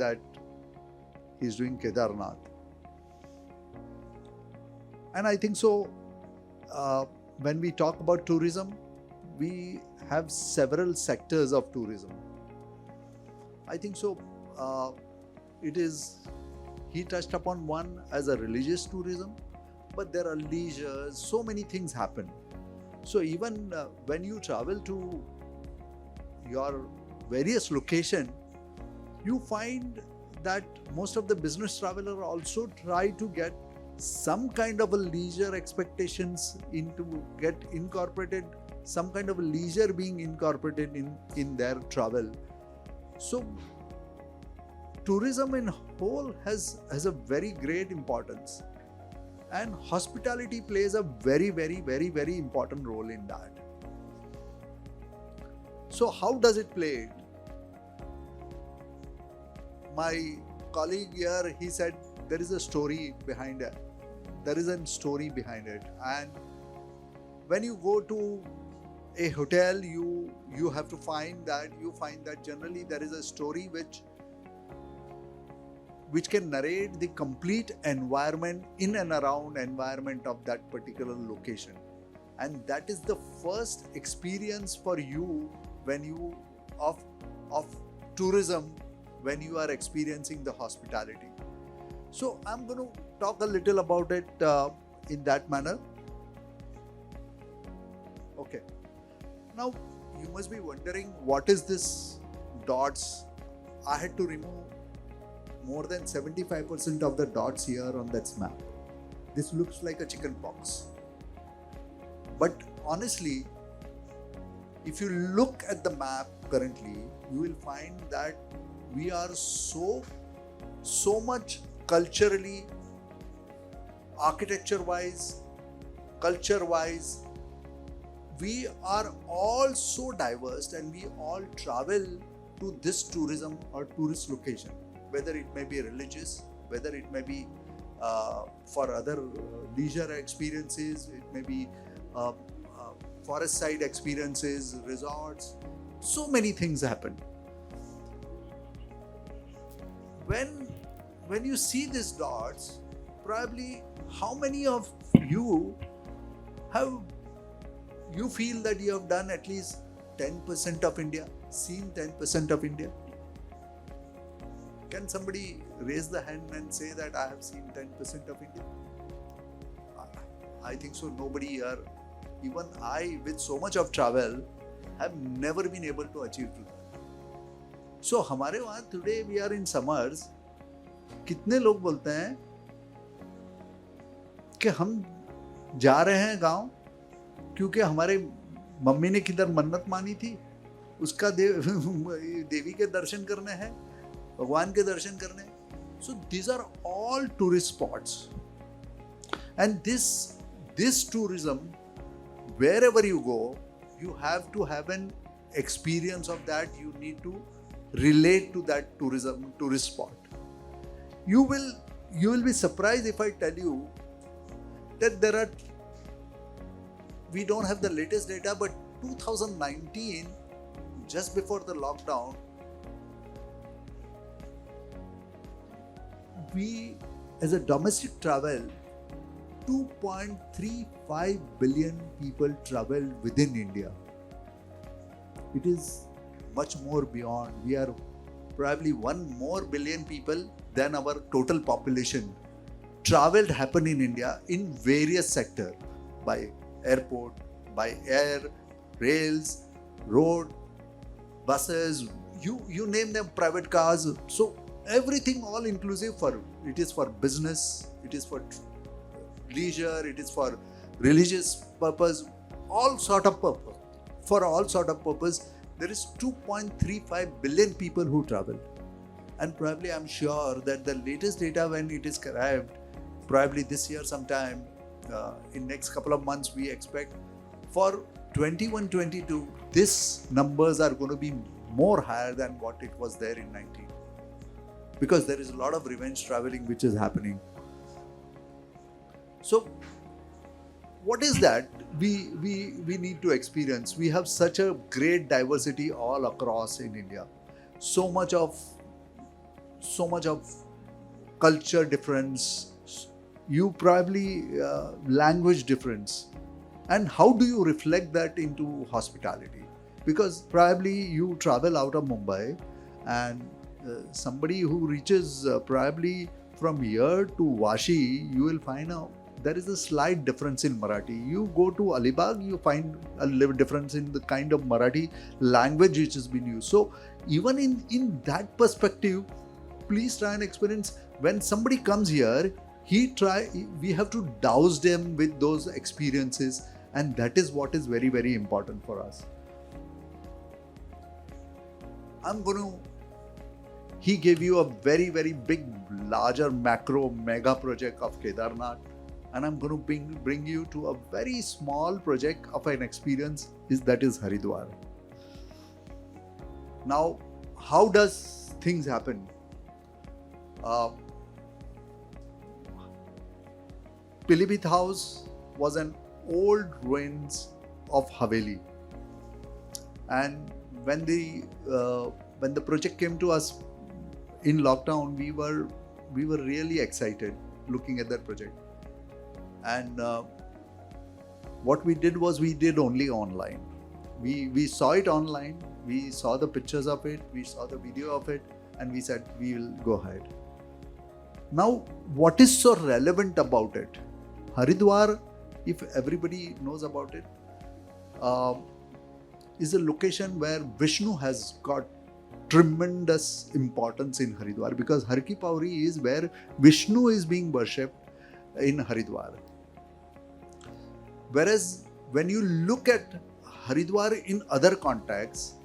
that he's doing Kedarnath. And I think so, when we talk about tourism, we have several sectors of tourism. I think so, he touched upon one as a religious tourism, but there are leisure, so many things happen. So even when you travel to your various location, you find that most of the business traveler also try to get some kind of a leisure expectations into get incorporated, some kind of a leisure being incorporated in their travel. So tourism in whole has a very great importance, and hospitality plays a very important role in that. So how does it play? My colleague here, he said there is a story behind it. There is a story behind it, and when you go to a hotel, you have to find that generally there is a story which can narrate the complete environment in and around environment of that particular location, and that is the first experience for you when you of tourism, when you are experiencing the hospitality. So I'm going to talk a little about it in that manner. Okay. Now you must be wondering, what is this dots? I had to remove more than 75% of the dots here on that map. This looks like a chicken pox. But honestly, if you look at the map currently, you will find that we are so much culturally, architecture-wise, culture-wise, we are all so diverse, and we all travel to this tourism or tourist location, whether it may be religious, whether it may be for other leisure experiences, it may be forest side experiences, resorts, so many things happen. When you see these dots, probably how many of you feel that you have done at least 10% of India, seen 10% of India? Can somebody raise the hand and say that I have seen 10% of India? I think so, nobody here. Even I, with so much of travel, have never been able to achieve to that. So हमारे वहाँ today we are in summers, कितने लोग बोलते हैं कि हम जा रहे हैं गांव क्योंकि हमारे मम्मी ने किधर मन्नत मानी थी, उसका देवी के दर्शन करने हैं, भगवान के दर्शन करने. So these are all tourist spots, and this tourism, wherever you go, you have to have an experience of that. You need to relate to that tourist spot. You will be surprised if I tell you that we don't have the latest data, but 2019, just before the lockdown, we, as a domestic travel, 2.35 billion people travel within India. It is much more beyond. We are probably 1 more billion people than our total population traveled happen in India in various sectors, by airport, by air, rails, road, buses, you name them, private cars. So everything all inclusive, it is for business, it is for leisure, it is for religious purpose, all sort of purpose. For all sort of purpose, there is 2.35 billion people who travel. And probably I'm sure that the latest data, when it is arrived, probably this year sometime, in next couple of months, we expect for 21-22, these numbers are going to be more higher than what it was there in 19. Because there is a lot of revenge traveling which is happening. So what is that we need to experience? We have such a great diversity all across in India. So much of so much of culture difference, you probably language difference. And how do you reflect that into hospitality? Because probably you travel out of Mumbai, and somebody who reaches probably from here to Vashi, you will find out there is a slight difference in Marathi. You go to Alibag, you find a little difference in the kind of Marathi language which has been used. So even in that perspective, please try and experience when somebody comes here, we have to douse them with those experiences, and that is what is very, very important for us. He gave you a very, very big, larger macro mega project of Kedarnath, and I'm going to bring you to a very small project of an experience that is Haridwar. Now, how does things happen? Pilibhit House was an old ruins of Haveli, and when the project came to us in lockdown, we were really excited looking at that project. And what we did was we did only online. We saw it online, we saw the pictures of it, we saw the video of it, and we said we will go ahead. Now, what is so relevant about it? Haridwar, if everybody knows about it, is a location where Vishnu has got tremendous importance in Haridwar, because Har Ki Pauri is where Vishnu is being worshipped in Haridwar. Whereas when you look at Haridwar in other contexts,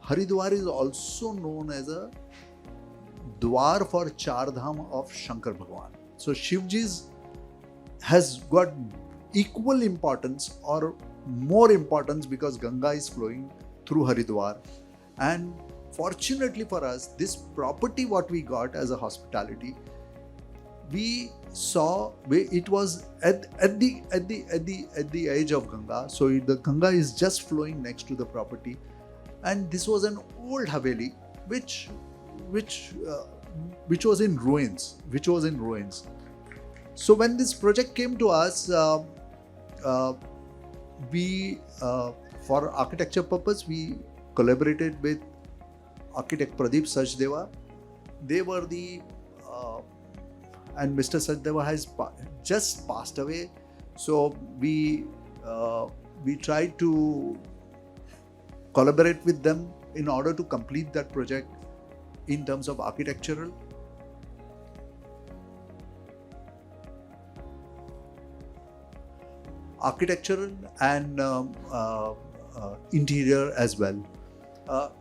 Haridwar is also known as a Dwar for Char Dham of Shankar Bhagwan. So Shivji's has got equal importance or more importance because Ganga is flowing through Haridwar. And fortunately for us, this property what we got as a hospitality, we saw it was at the edge of Ganga. So the Ganga is just flowing next to the property, and this was an old Haveli which was in ruins. So when this project came to us, we for architecture purpose we collaborated with architect Pradeep Sachdeva. They were the and Mr. Sachdeva has just passed away. So we tried to collaborate with them in order to complete that project in terms of architectural. And interior as well.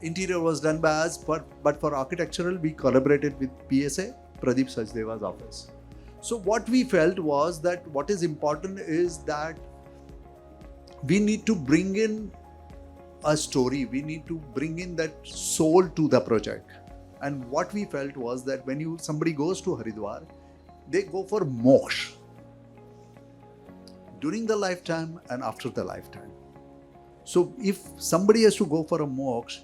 Interior was done by us, but for architectural, we collaborated with PSA, Pradeep Sachdeva's office. So what we felt was that what is important is that we need to bring in a story, we need to bring in that soul to the project. And what we felt was that when somebody goes to Haridwar, they go for moksha during the lifetime and after the lifetime. So if somebody has to go for a moksha,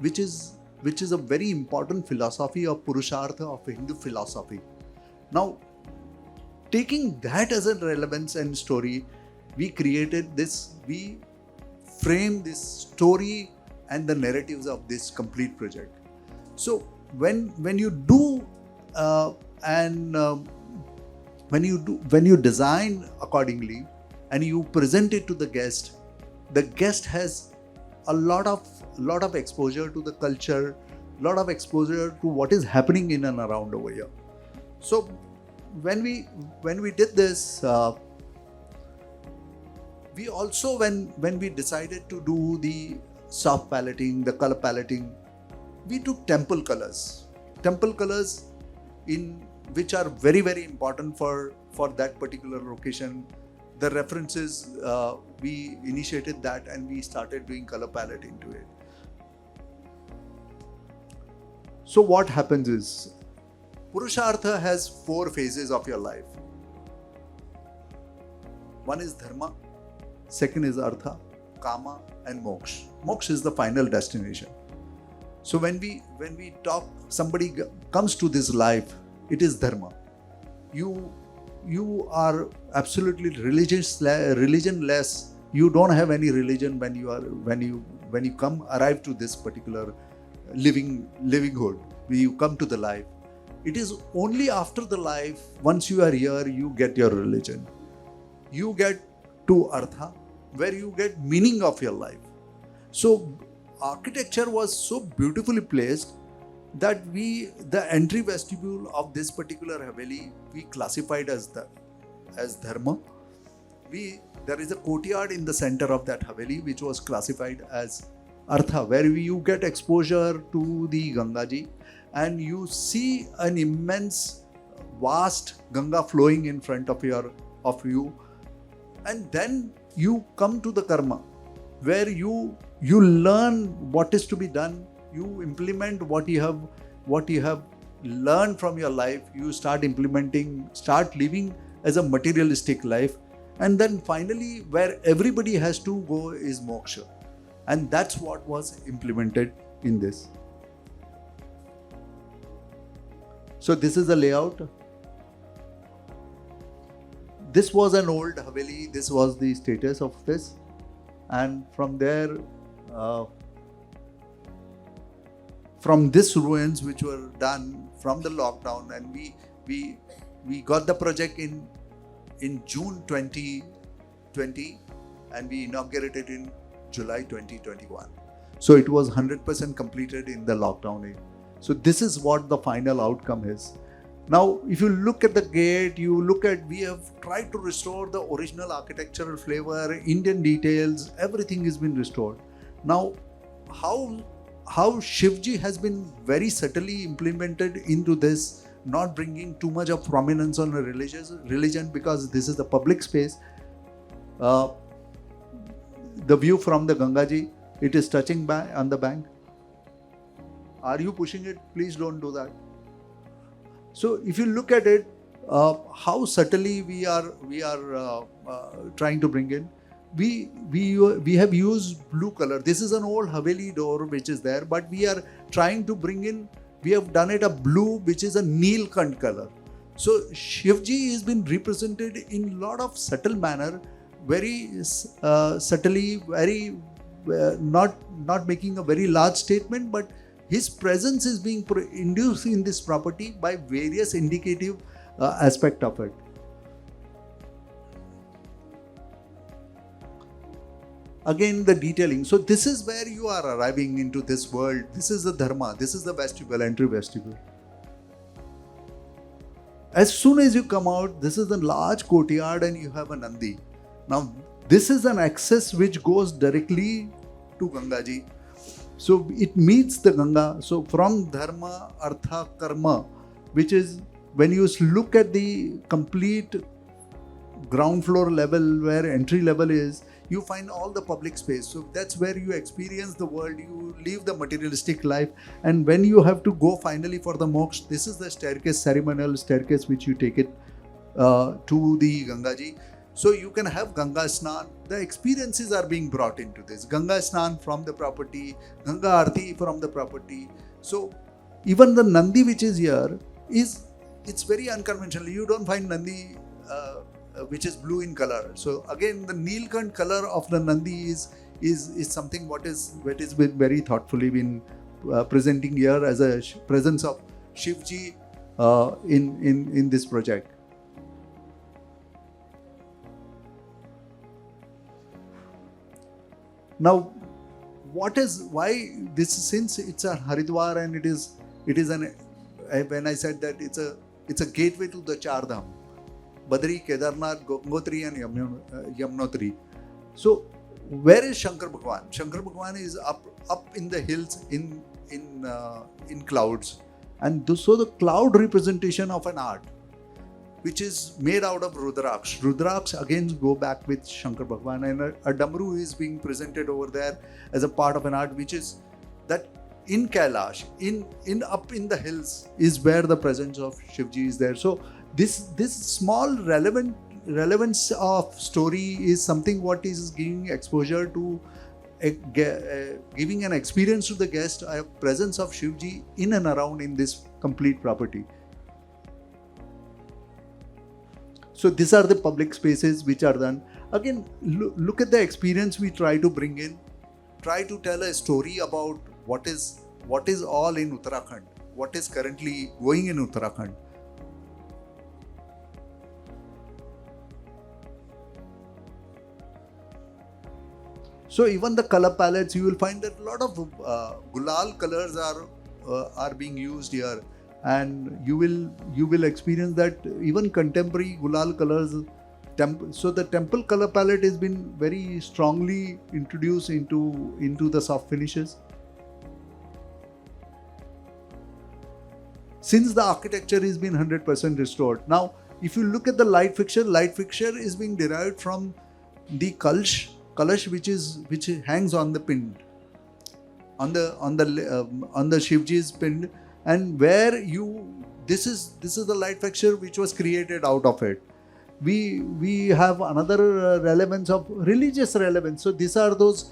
which is a very important philosophy of Purushartha of Hindu philosophy. Now, taking that as a relevance and story, we framed this story and the narratives of this complete project. So when you do when you design accordingly and you present it to the guest has a lot of exposure to the culture, lot of exposure to what is happening in and around over here. So when we did this, we also when we decided to do the soft paletting, the color paletting, we took temple colors in which are very, very important for that particular location. The references, we initiated that and we started doing color palette into it. So what happens is, Purushartha has 4 phases of your life. One is dharma, second is artha, kama and moksha. Moksha is the final destination. So when we talk, somebody comes to this life, it is dharma. You are absolutely religionless. You don't have any religion when you arrive to this particular livinghood. You come to the life. It is only after the life, once you are here, you get your religion. You get to artha, where you get meaning of your life. So architecture was so beautifully placed that the entry vestibule of this particular Haveli, we classified as dharma. There is a courtyard in the center of that Haveli, which was classified as artha, where you get exposure to the Gangaji, and you see an immense, vast Ganga flowing in front of you, and then you come to the karma, where you learn what is to be done. You implement what you have learned from your life. You start implementing, start living as a materialistic life, and then finally, where everybody has to go is moksha, and that's what was implemented in this. So this is the layout. This was an old Haveli. This was the status of this, and from there, from this ruins which were done from the lockdown, and we got the project in June 2020, and we inaugurated in July 2021. So it was 100% completed in the lockdown. So this is what the final outcome is. Now, if you look at the gate, we have tried to restore the original architectural flavor, Indian details, everything has been restored. Now, how Shivji has been very subtly implemented into this, not bringing too much of prominence on a religion, because this is the public space. The view from the Gangaji, it is touching on the bank. Are you pushing it? Please don't do that. So if you look at it, how subtly we are trying to bring in. We have used blue color. This is an old Haveli door which is there, but we are trying to bring in. We have done it a blue, which is a Neelkant color. So Shivji has been represented in a lot of subtle manner, very subtly, very not making a very large statement, but his presence is being induced in this property by various indicative aspect of it. Again, the detailing. So this is where you are arriving into this world. This is the dharma. This is the vestibule, entry vestibule. As soon as you come out, this is a large courtyard and you have a Nandi. Now, this is an access which goes directly to Gangaji. So it meets the Ganga. So from dharma, artha, karma, which is when you look at the complete ground floor level where entry level is, you find all the public space. So that's where you experience the world, you live the materialistic life. And when you have to go finally for the moksha, this is the staircase, ceremonial staircase, which you take it to the Gangaji. So you can have Ganga Snan. The experiences are being brought into this. Ganga Snan from the property, Ganga Aarti from the property. So even the Nandi which is here, it's very unconventional. You don't find Nandi which is blue in color. So again, the Neelkant color of the Nandi is something what is been very thoughtfully been presenting here as a presence of Shivji in this project. Now, why this, since it's a Haridwar and it is when I said that it's a gateway to the Char Dham, Badri, Kedarnath, Gangotri and Yamunotri. So where is Shankar Bhagwan? Shankar Bhagwan is up in the hills in clouds, and so the cloud representation of an art which is made out of Rudraksh. Rudraksh again go back with Shankar Bhagwan, and a Damru is being presented over there as a part of an art which is that in Kailash, up in the hills is where the presence of Shivji is there. So this small relevance of story is something what is giving exposure to giving an experience to the guest, a presence of Shivji in and around in this complete property. So these are the public spaces which are done. Again, look at the experience we try to bring in. Try to tell a story about what is all in Uttarakhand, what is currently going in Uttarakhand. So even the color palettes, you will find that a lot of gulal colors are being used here, and you will experience that even contemporary gulal colors. So the temple color palette has been very strongly introduced into the soft finishes. Since the architecture has been 100% restored. Now, if you look at the light fixture is being derived from the Kalash which hangs on the pind, on the Shivji's pind, and where this is the light fixture which was created out of it. We have another relevance of religious relevance. So these are those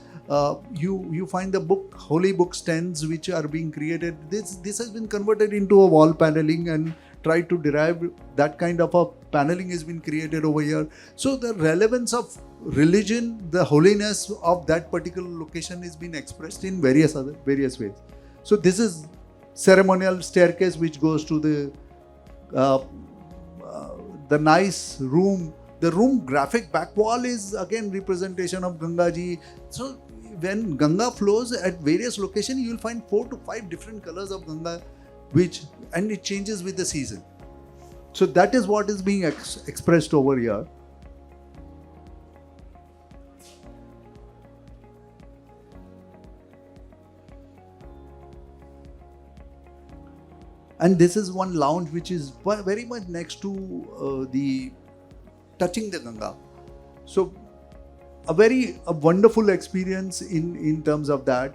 you find the holy book stands which are being created. This has been converted into a wall paneling and tried to derive that kind of a paneling has been created over here. So the relevance of religion, the holiness of that particular location is being expressed in various ways. So this is ceremonial staircase which goes to the nice room. The room graphic back wall is again representation of Ganga Ji. So when Ganga flows at various locations, you will find 4 to 5 different colors of Ganga, and it changes with the season. So that is what is being expressed over here. And this is one lounge which is very much next to touching the Ganga. So a wonderful experience in terms of that.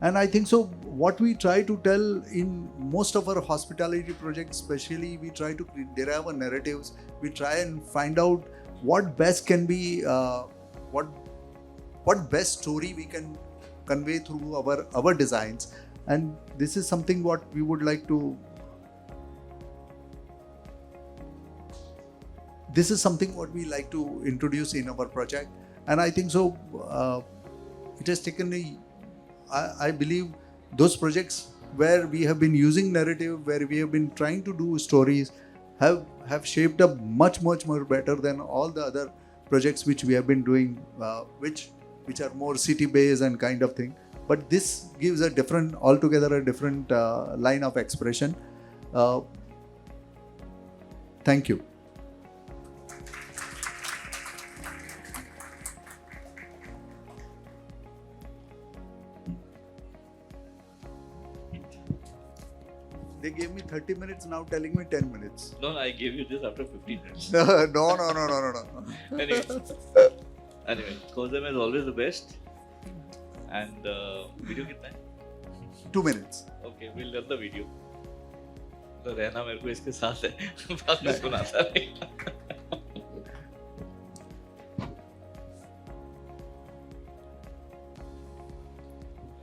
And I think so what we try to tell in most of our hospitality projects, especially, we try to derive our narratives. We try and find out what best can be, what best story we can convey through our designs. And this is something what we would like to, this is something what we like to introduce in our project. And I think so it has taken I believe those projects where we have been using narrative, where we have been trying to do stories, have shaped up much more better than all the other projects which we have been doing, which are more city based and kind of thing. But this gives altogether a different line of expression. Thank you. They gave me 30 minutes, now telling me 10 minutes. No, I gave you this after 15 minutes. No. Anyway, Khozema is always the best. And video kitna hai? 2 minutes. Okay, we'll run the video. तो रहना मेरे को इसके साथ है, बाद में सुनाता रहेगा.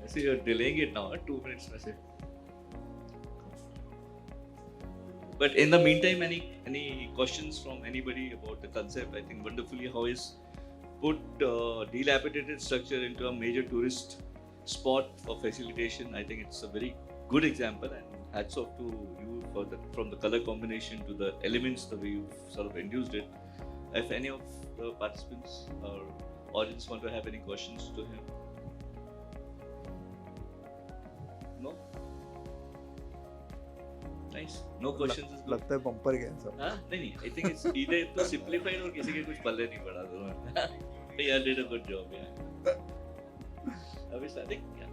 ऐसे you're delaying it now, 2 minutes में से. But in the meantime, any questions from anybody about the concept? I think wonderfully how is put dilapidated structure into a major tourist spot for facilitation. I think it's a very good example, and hats off to you for from the color combination to the elements, the way you've sort of induced it. If any of the participants or audience want to have any questions to him? No? Nice. No questions is good. लगता है bumper गया सब. हाँ नहीं. I think it's either तो simplified और किसी के कुछ पल्ले नहीं पड़ा दोनों. You did a good job, yeah. Are we starting? Yeah.